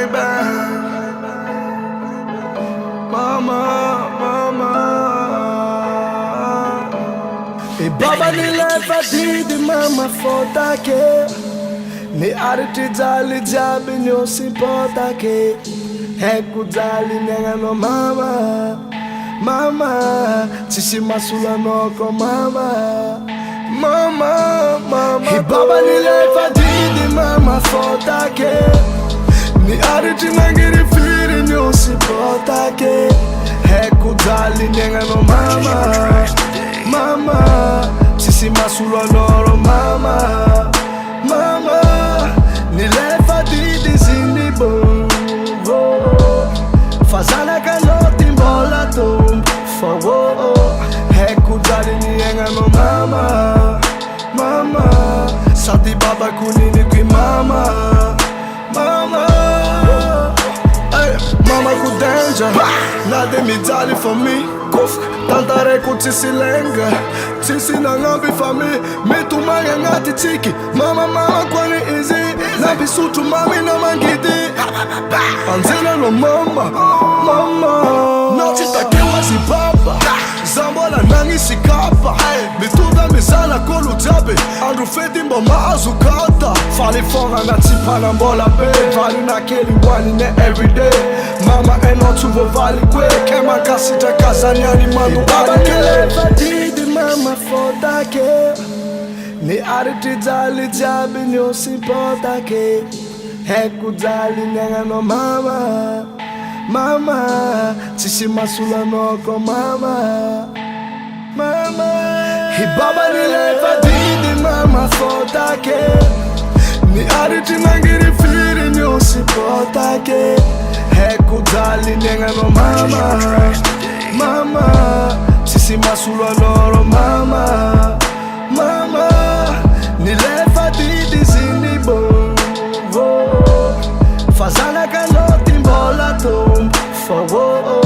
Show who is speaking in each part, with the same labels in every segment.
Speaker 1: bang bang. Mama, mama. E baba nileva didi mama fotake. Ni arti jali jabi nyosi potake. Heku jali nyangano mama. Mama, chishi masula noko mama. Mama, mama. E baba nileva didi mama fotake. Ni arti nangiri firi nyosi potake. Heku jali nyangano mama. Mama, sisi masula noro mama. Mama, nileva didi zindi bo. Fazana kanoti mbola tum. Fawo, heku jali nyangano mama. Mama, sati baba kunini kui mama. Mama, mama ku danger. Nade mi jali for me. Tantare kuti silenga. Tisi na ngambi fami. Mitu maya ngati tiki. Mama mama kwani easy. Nabi sutu mami na mangidi. Anzina no mama. Mama Notita kewa si papa. Zambola nangi si kapa. Mituda misala kolu jabe. Andru fedi mboma azukata. Fali fonga na tipana mbola be. Vali na keli wani ne everyday. Mama eno tuvo vali kwe. Kema kasita kazanyani manu baba nileva didi mama fotake. Ni arti jali jabi nyosi potake. Heku jali nyangano mama. Mama, chishi masula noko mama. Mama, hi baba nileva didi mama fotake. Ni arti nangiri firi nyosi potake. Heku jali nyangano mama. Mama, chishi masula noro mama. Mama, nileva didi zindi bo. Fazana kanoti mbola tum. Fawo,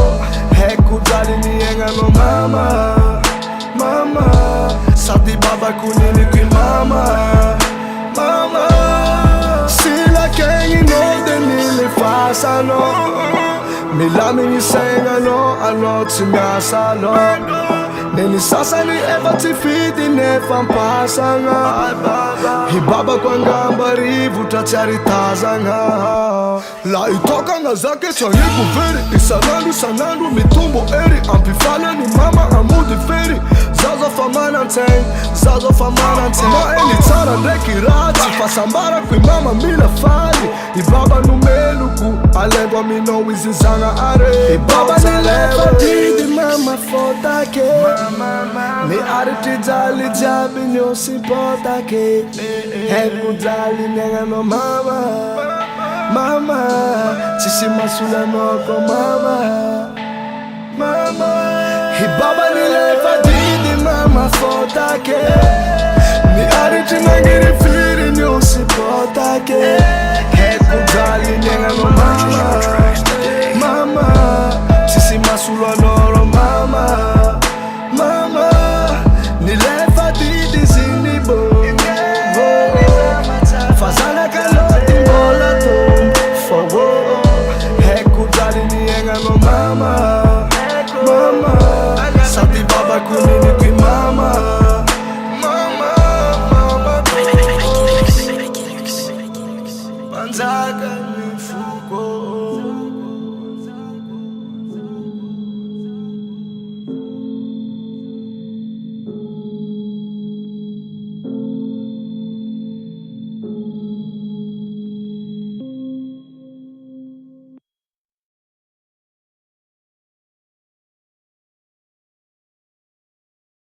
Speaker 1: heku jali nyangano mama. Mama, sati baba kunini kui mama. Mama, sila kengi no denile fasa no. Milami ni senga no, ano timiasa no. Neni sasa ni eva tifidi nefam pasanga. Hibaba kwa ngamba rivu tachari tazanga. La itoka nga zake changi kuveri. Isanandu mitumbo eri. Ampifana ni mama amudi feri. Zazo famana teng, zazo famana teng. Ma eni tara reki rati. Fasambara kui mama mila fali. Hibaba numeluku, alengwa mino wizizanga are. Hibaba nileva didi mama fotake. Ni arti jali jabi nyosi potake. Heku jali nyangano mama. Mama, chishi masula noko mama. Mama, hi baba nileva didi mama fotake. Ni arti nangiri firi nyosi potake. Heku jali nyangano mama. Mama, chishi masula noro mama. Mama, nileva didi zindi bo. Fazana kanoti mbola tum. Fawo, heku jali nyangano mama. Mama, sati baba kunini kui mama. Mama, mama Panzaka ni fuko.